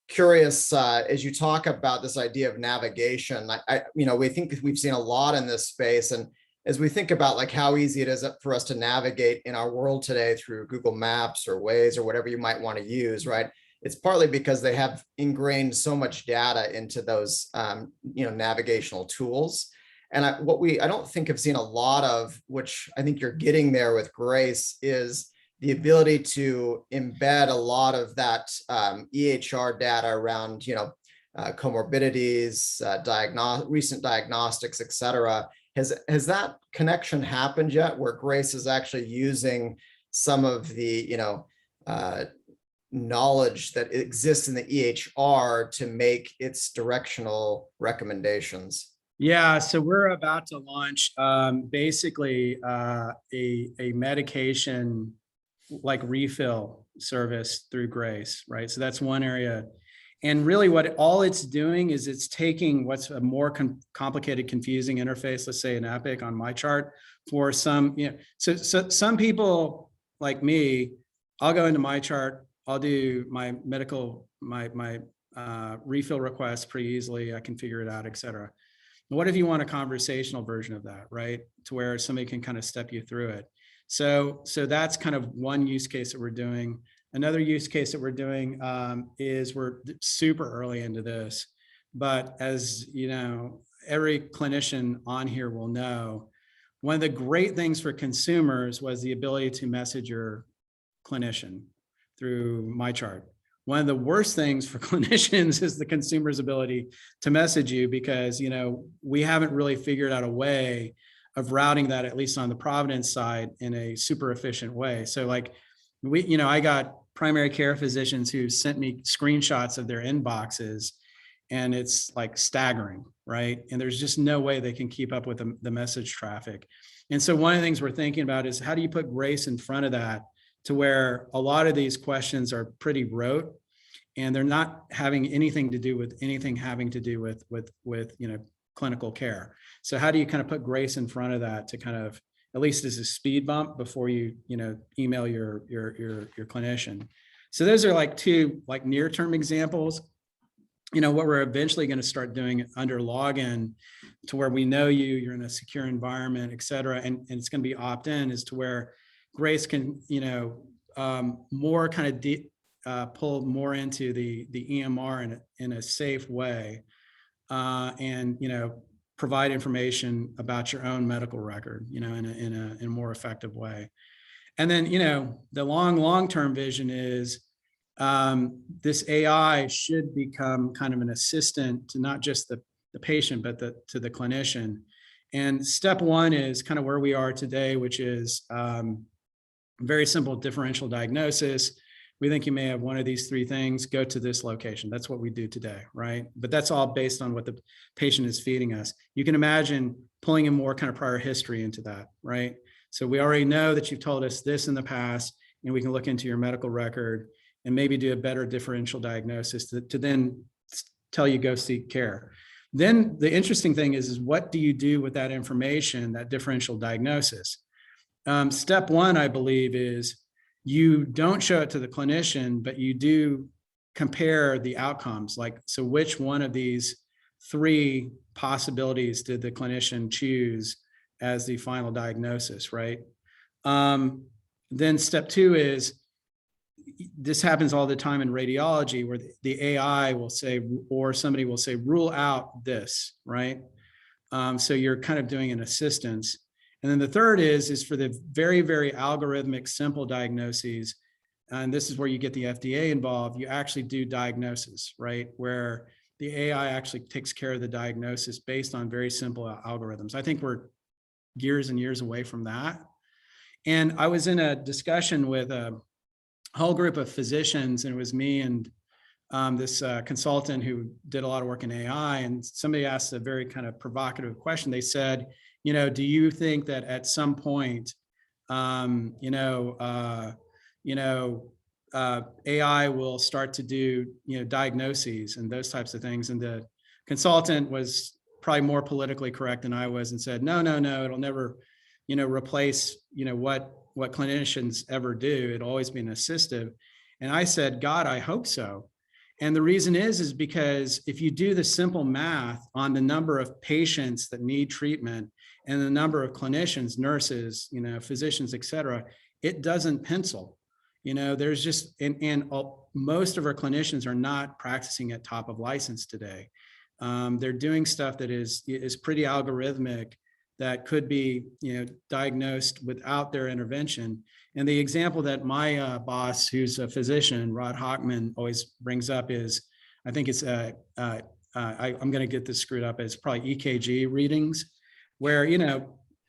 Curious, as you talk about this idea of navigation, we think we've seen a lot in this space. And as we think about like how easy it is for us to navigate in our world today through Google Maps or Waze or whatever you might want to use, right? It's partly because they have ingrained so much data into those, navigational tools. And I don't think have seen a lot of, which I think you're getting there with Grace, is the ability to embed a lot of that EHR data around, comorbidities, recent diagnostics, et cetera. Has that connection happened yet, where Grace is actually using some of the, knowledge that exists in the EHR to make its directional recommendations? Yeah, so we're about to launch basically a medication like refill service through Grace, right? So that's one area. And really what all it's doing is it's taking what's a more complicated, confusing interface, let's say an Epic on my chart, for some, so some people like me, I'll go into my chart, I'll do my medical, my refill request pretty easily. I can figure it out, et cetera. What if you want a conversational version of that, right? To where somebody can kind of step you through it. So that's kind of one use case that we're doing. Another use case that we're doing is we're super early into this, but as you know, every clinician on here will know, one of the great things for consumers was the ability to message your clinician through MyChart. One of the worst things for clinicians is the consumer's ability to message you, because, you know, we haven't really figured out a way of routing that, at least on the Providence side, in a super efficient way. So like I got primary care physicians who sent me screenshots of their inboxes, and it's like staggering, right? And there's just no way they can keep up with the message traffic. And so one of the things we're thinking about is, how do you put grace in front of that, to where a lot of these questions are pretty rote, and they're not having anything to do with anything having to do with clinical care. So how do you kind of put grace in front of that, to kind of, at least as a speed bump before you email your clinician? So those are like two like near-term examples. What we're eventually going to start doing under login, to where we know you're in a secure environment, et cetera, and it's going to be opt-in, is to where Grace can, more kind of pull more into the EMR in a safe way, and provide information about your own medical record, in a more effective way. And then, the long-term vision is, this AI should become kind of an assistant to not just the patient, but to the clinician. And step one is kind of where we are today, which is very simple differential diagnosis. We think you may have one of these three things, go to this location. That's what we do today, right? But that's all based on what the patient is feeding us. You can imagine pulling in more kind of prior history into that, right? So we already know that you've told us this in the past, and we can look into your medical record and maybe do a better differential diagnosis to then tell you go seek care. Then the interesting thing is what do you do with that information, that differential diagnosis? Step one, I believe, is you don't show it to the clinician, but you do compare the outcomes. Like, so which one of these three possibilities did the clinician choose as the final diagnosis, right? Then step two is, this happens all the time in radiology, where the AI will say, or somebody will say, rule out this, right? So you're kind of doing an assistance. And then the third is for the very, very algorithmic, simple diagnoses. And this is where you get the FDA involved. You actually do diagnosis, right? Where the AI actually takes care of the diagnosis based on very simple algorithms. I think we're years and years away from that. And I was in a discussion with a whole group of physicians, and it was me and this consultant who did a lot of work in AI. And somebody asked a very kind of provocative question. They said, do you think that at some point, AI will start to do, diagnoses and those types of things? And the consultant was probably more politically correct than I was, and said, no, it'll never, replace, what clinicians ever do. It'll always be an assistive. And I said, God, I hope so. And the reason is because if you do the simple math on the number of patients that need treatment and the number of clinicians, nurses, physicians, et cetera, it doesn't pencil. There's just, and most of our clinicians are not practicing at top of license today. They're doing stuff that is pretty algorithmic, that could be, diagnosed without their intervention. And the example that my boss, who's a physician, Rod Hochman, always brings up is, I think it's, I'm going to get this screwed up, it's probably EKG readings, where,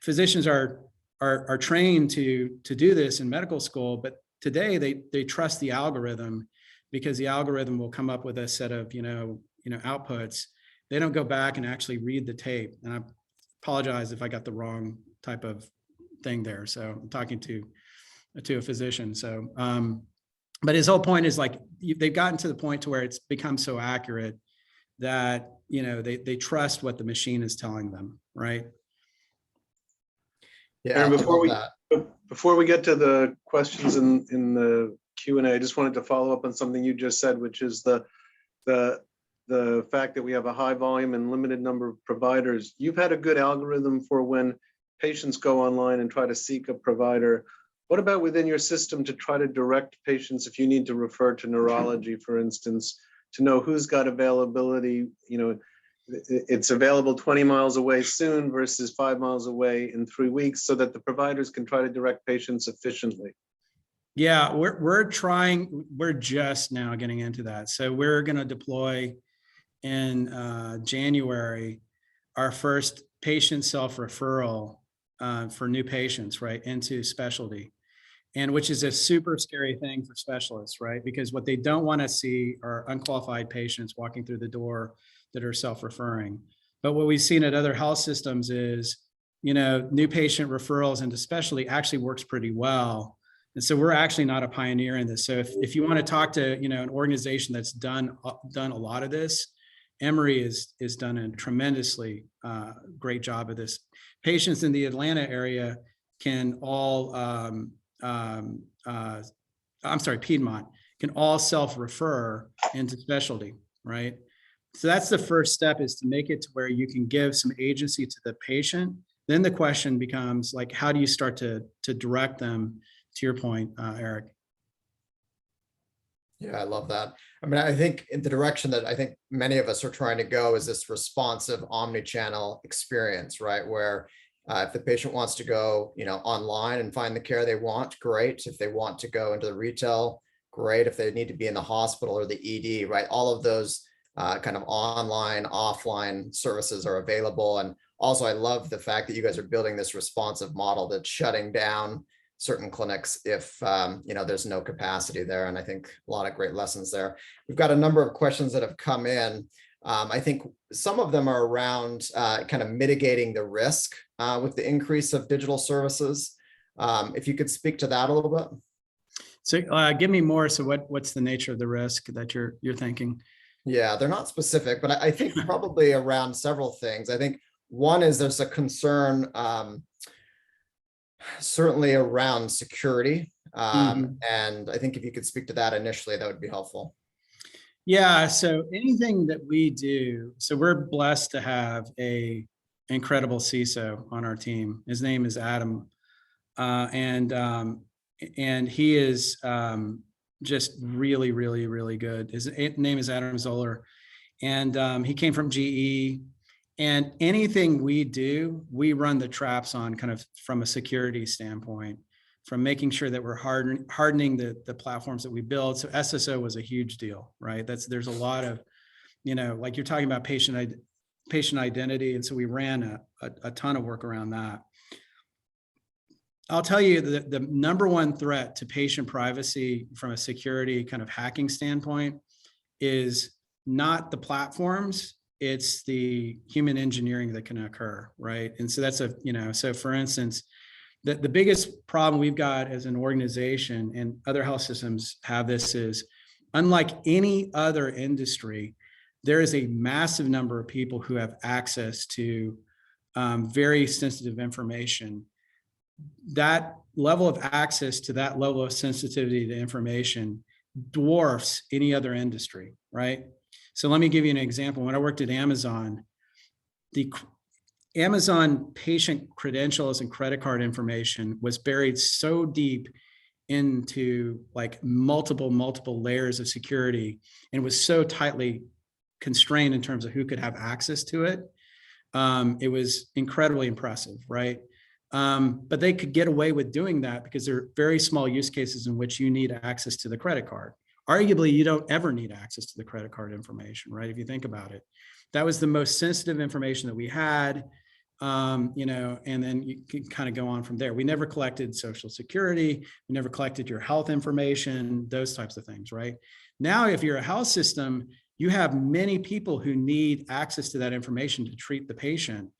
physicians are trained to do this in medical school, but today they trust the algorithm, because the algorithm will come up with a set of, outputs. They don't go back and actually read the tape. And I apologize if I got the wrong type of thing there. So I'm talking to a physician. So, but his whole point is, like, they've gotten to the point to where it's become so accurate that, they trust what the machine is telling them, right? Yeah, And before I love we that. Before we get to the questions in the Q&A, I just wanted to follow up on something you just said, which is the fact that we have a high volume and limited number of providers. You've had a good algorithm for when patients go online and try to seek a provider. What about within your system to try to direct patients, if you need to refer to neurology, for instance, to know who's got availability, it's available 20 miles away soon versus 5 miles away in 3 weeks, so that the providers can try to direct patients efficiently? Yeah, we're just now getting into that. So we're going to deploy in January our first patient self-referral for new patients, right, into specialty. And which is a super scary thing for specialists, right? Because what they don't want to see are unqualified patients walking through the door that are self-referring. But what we've seen at other health systems is, new patient referrals into specialty actually works pretty well. And so we're actually not a pioneer in this. So if you want to talk to, an organization that's done a lot of this, Emory is done a tremendously great job of this. Patients in the Atlanta area can all, Piedmont, can all self-refer into specialty, right? So that's the first step, is to make it to where you can give some agency to the patient. Then the question becomes, like, how do you start to direct them, to your point, Eric? Yeah, I love that. I mean, I think in the direction that I think many of us are trying to go is this responsive omni-channel experience, right? Where if the patient wants to go, online and find the care they want, great. If they want to go into the retail, great. If they need to be in the hospital or the ED, right? All of those kind of online, offline services are available. And also, I love the fact that you guys are building this responsive model that's shutting down certain clinics if there's no capacity there. And I think a lot of great lessons there. We've got a number of questions that have come in. I think some of them are around kind of mitigating the risk with the increase of digital services. If you could speak to that a little bit. So give me more. So what's the nature of the risk that you're thinking? Yeah, they're not specific, but I think probably around several things. I think one is there's a concern certainly around security. And I think if you could speak to that initially, that would be helpful. Yeah, so anything that we do, so we're blessed to have a incredible CISO on our team. His name is Adam, and he is just really, really, really good. His name is Adam Zoller, and he came from GE. And anything we do, we run the traps on, kind of from a security standpoint, from making sure that we're hardening the platforms that we build. So SSO was a huge deal, right? There's a lot of, like you're talking about patient identity. And so we ran a ton of work around that. I'll tell you that the number one threat to patient privacy from a security kind of hacking standpoint is not the platforms, it's the human engineering that can occur, right? And so that's so for instance, the biggest problem we've got as an organization, and other health systems have this, is unlike any other industry, there is a massive number of people who have access to very sensitive information. That level of access to that level of sensitivity to information dwarfs any other industry, right? So let me give you an example. When I worked at Amazon, the Amazon patient credentials and credit card information was buried so deep into like multiple layers of security, and was so tightly constrained in terms of who could have access to it. It was incredibly impressive, right? But they could get away with doing that because there are very small use cases in which you need access to the credit card. Arguably, you don't ever need access to the credit card information, right? If you think about it, that was the most sensitive information that we had, and then you can kind of go on from there. We never collected Social Security. We never collected your health information, those types of things, right? Now, if you're a health system, you have many people who need access to that information to treat the patient.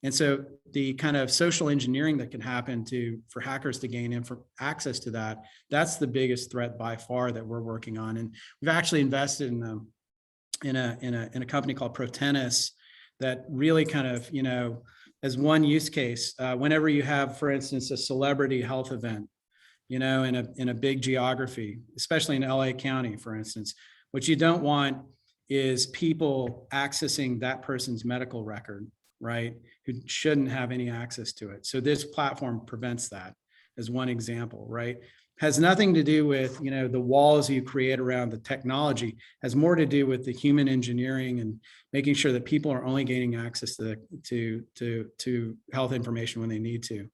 And so the kind of social engineering that can happen for hackers to gain access to that, that's the biggest threat by far that we're working on. And we've actually invested in a company called Providence that really kind of, as one use case. Whenever you have, for instance, a celebrity health event, in a big geography, especially in LA County, for instance, what you don't want is people accessing that person's medical record, right? Who shouldn't have any access to it. So this platform prevents that, as one example, right? Has nothing to do with, the walls you create around the technology, has more to do with the human engineering and making sure that people are only gaining access to health information when they need to.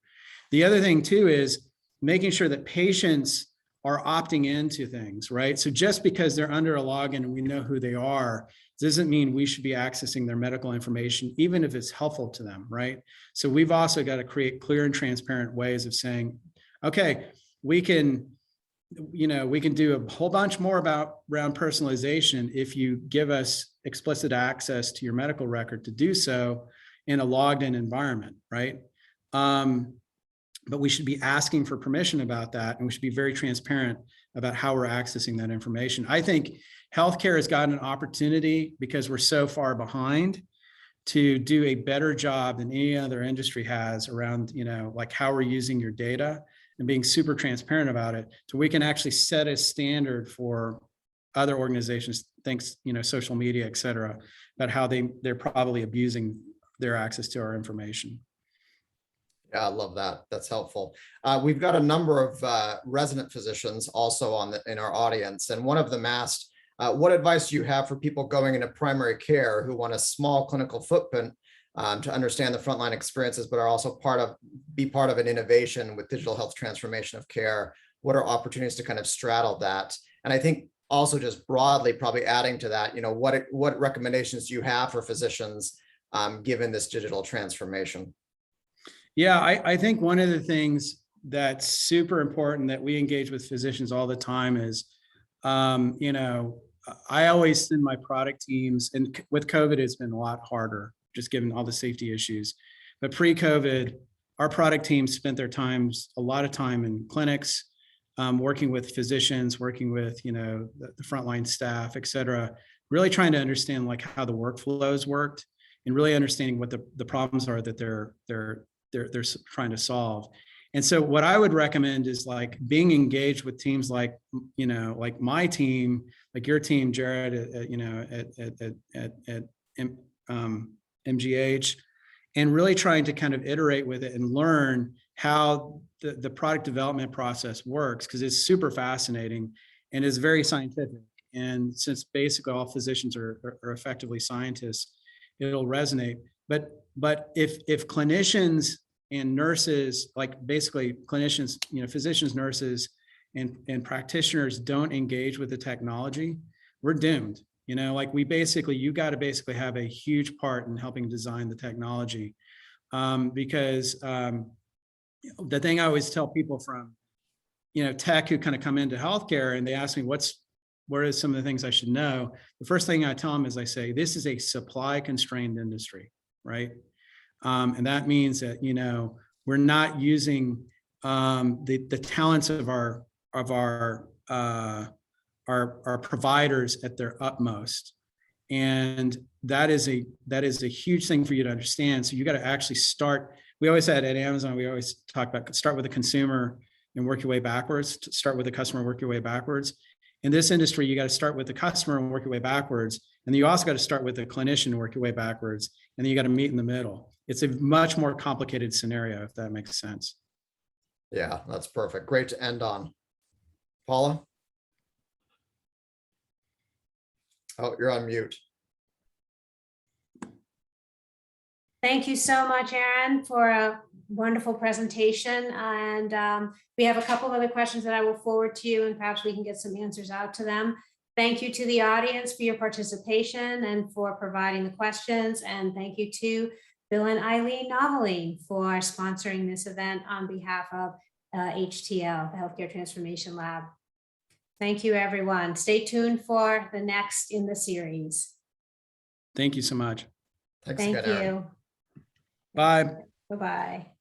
The other thing too is making sure that patients are opting into things, right? So just because they're under a login and we know who they are, doesn't mean we should be accessing their medical information, even if it's helpful to them, right? So we've also got to create clear and transparent ways of saying, okay, we can do a whole bunch more around personalization if you give us explicit access to your medical record to do so in a logged in environment, right? But we should be asking for permission about that, and we should be very transparent about how we're accessing that information. I think healthcare has gotten an opportunity, because we're so far behind, to do a better job than any other industry has around, like how we're using your data and being super transparent about it. So we can actually set a standard for other organizations, thanks, social media, et cetera, about how they're probably abusing their access to our information. Yeah, I love that. That's helpful. We've got a number of resident physicians also in our audience, and one of them asked, what advice do you have for people going into primary care who want a small clinical footprint to understand the frontline experiences, but are also be part of an innovation with digital health transformation of care? What are opportunities to kind of straddle that? And I think also just broadly, probably adding to that, what recommendations do you have for physicians given this digital transformation? Yeah, I think one of the things that's super important that we engage with physicians all the time is, I always send my product teams, and with COVID, it's been a lot harder, just given all the safety issues. But pre-COVID, our product teams spent a lot of time in clinics, working with physicians, working with, the frontline staff, et cetera, really trying to understand like how the workflows worked and really understanding what the problems are that they're trying to solve. And so what I would recommend is like being engaged with teams like, like my team, like your team, Jared, at MGH, and really trying to kind of iterate with it and learn how the product development process works, because it's super fascinating and is very scientific. And since basically all physicians are effectively scientists, it'll resonate. But if clinicians and nurses, like basically clinicians, physicians, nurses, and practitioners don't engage with the technology, we're doomed. Like you got to basically have a huge part in helping design the technology. Because the thing I always tell people from, tech who kind of come into healthcare and they ask me, what are some of the things I should know? The first thing I tell them is I say, this is a supply constrained industry, right? And that means that, we're not using the talents of our providers at their utmost. And that is a huge thing for you to understand. So you got to actually start. We always said at Amazon, we always talk about start with the consumer and work your way backwards. Start with the customer, work your way backwards. In this industry, you got to start with the customer and work your way backwards. And then you also got to start with the clinician and work your way backwards. And then you got to meet in the middle. It's a much more complicated scenario, if that makes sense. Yeah, that's perfect. Great to end on. Paula? Oh, you're on mute. Thank you so much, Aaron, for a wonderful presentation. And we have a couple of other questions that I will forward to you, and perhaps we can get some answers out to them. Thank you to the audience for your participation and for providing the questions. And thank you to Bill and Eileen Novelline for sponsoring this event on behalf of HTL, the Healthcare Transformation Lab. Thank you, everyone. Stay tuned for the next in the series. Thank you so much. Thanks Thank again, Aaron. you. Bye. Bye-bye.